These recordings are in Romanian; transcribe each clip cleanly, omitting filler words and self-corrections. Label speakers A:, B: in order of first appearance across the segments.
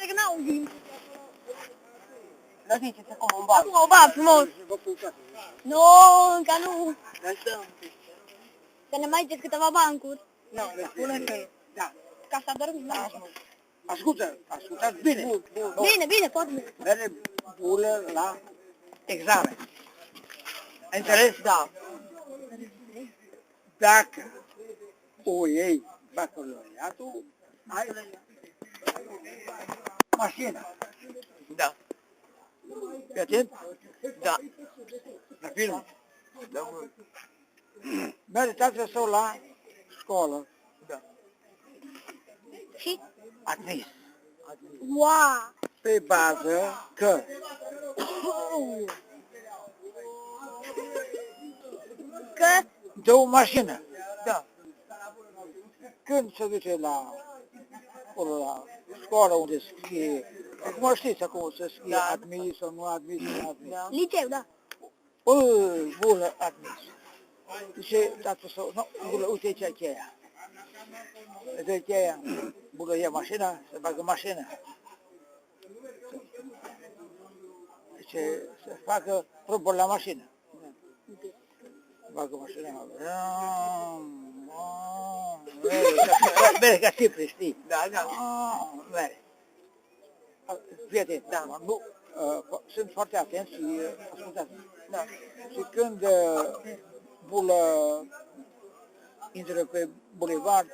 A: că n-auzim.
B: Lăsiți-se cum un bar.
A: Acum o bag frumos. Nu, încă nu.
B: Lăsăm.
A: Să ne mai ziceți câteva bancuri.
B: Nu, le spune că... Da.
A: Ca să adormi.
B: Ascultați bine.
A: Bine, bine, poate.
B: Mere bulă la examen. Ai înțeles? Da. Dacă o iei bacalaureatul, ai mașina. Da. Fii atent? Da. La film. Da. Merge tatăl său la școală. Da.
A: Și?
B: Admis.
A: Wow!
B: Pe bază că
A: Că?
B: dă o mașină. Da. Când se duce la școală unde scrie, acum știți acum să scrie admis sau nu admis, nu admis. Da.
A: Liceu, da.
B: Bună, admis. Zice tatăl său, nu, bună, uite aici cheia. Uite cheia, bună, ia mașina, să bagă mașina. Zice, să facă probă la mașină. Bagă mașina. Mere ca Cipri, știi? Da, da. Mere. Fii atent, da, nu, sunt foarte atent și ascultați. Da. Și când bulă intră pe bulevard,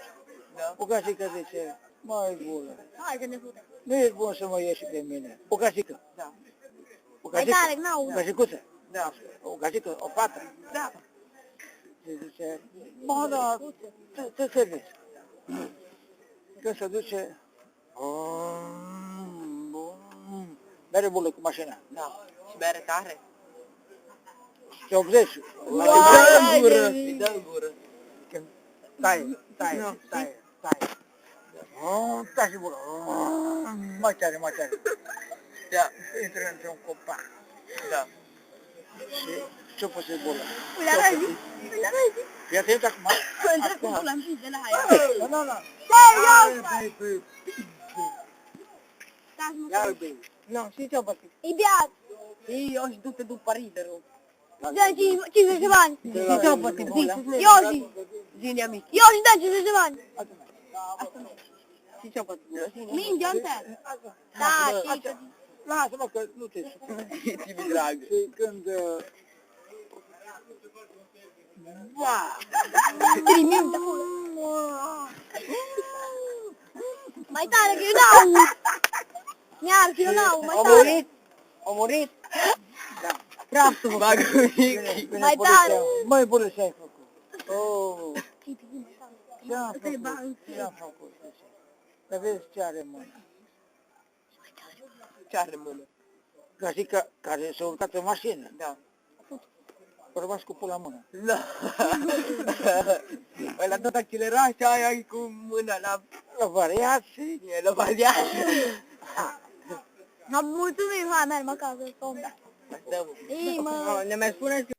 B: o gazică zice, măi bulă,
A: Hai să ne putem.
B: nu ești bun să mă ieși pe mine. O gazică. Da. O gazică.
A: Mai tare, n-au.
B: O gazicuță. Da. O gazică, o fată. Da. Și zice, mă, da, te vezi. Când se duce, mere bulă cu mașina. Da.
C: Și bere tare.
B: Se 80.
C: Îi dă în gură. Îi dă în gură.
B: Când taie. Taie și bulă. Mai tare. Da. Intră într-un copac.
C: Da.
B: Și ce-o păsă bulă?
A: Uite, arăzi.
B: Fii atent acum.
A: Intră cu pula în pizde la aia.
B: Nu. Ia-l bei.
C: Nu, și ce-o păsit?
A: E beat.
C: Eu și du-te după liderul.
A: Dă 50 de bani.
C: Și ce-o păsit?
A: Eu și.
C: Zine amic.
A: Eu și dă 50 de bani.
C: Și ce-o păsit?
A: Mingea în tel. Da, și...
B: Lasă-mă că nu te supăr.
C: Ți-mi drag.
B: Și când...
A: Trimim de pula. Mai tare că eu n-au. Iar că eu n-au, mai tare.
C: A murit?
B: Da.
C: Craftul, bagă
A: Mai tare.
B: Măi, bună, ce ai făcut? Ce am făcut? Să vezi ce are în mână.
C: Ce are în mână?
B: Gazica care s-a urcat în mașină.
C: Da.
B: Rămas cu pula în mână.
C: Da. Păi la tot accelera și aia cu mâna la
B: variații.
C: E la variații.
A: Mulțumim, hai, merg acasă.
C: Ei, mă. Ne mai spuneți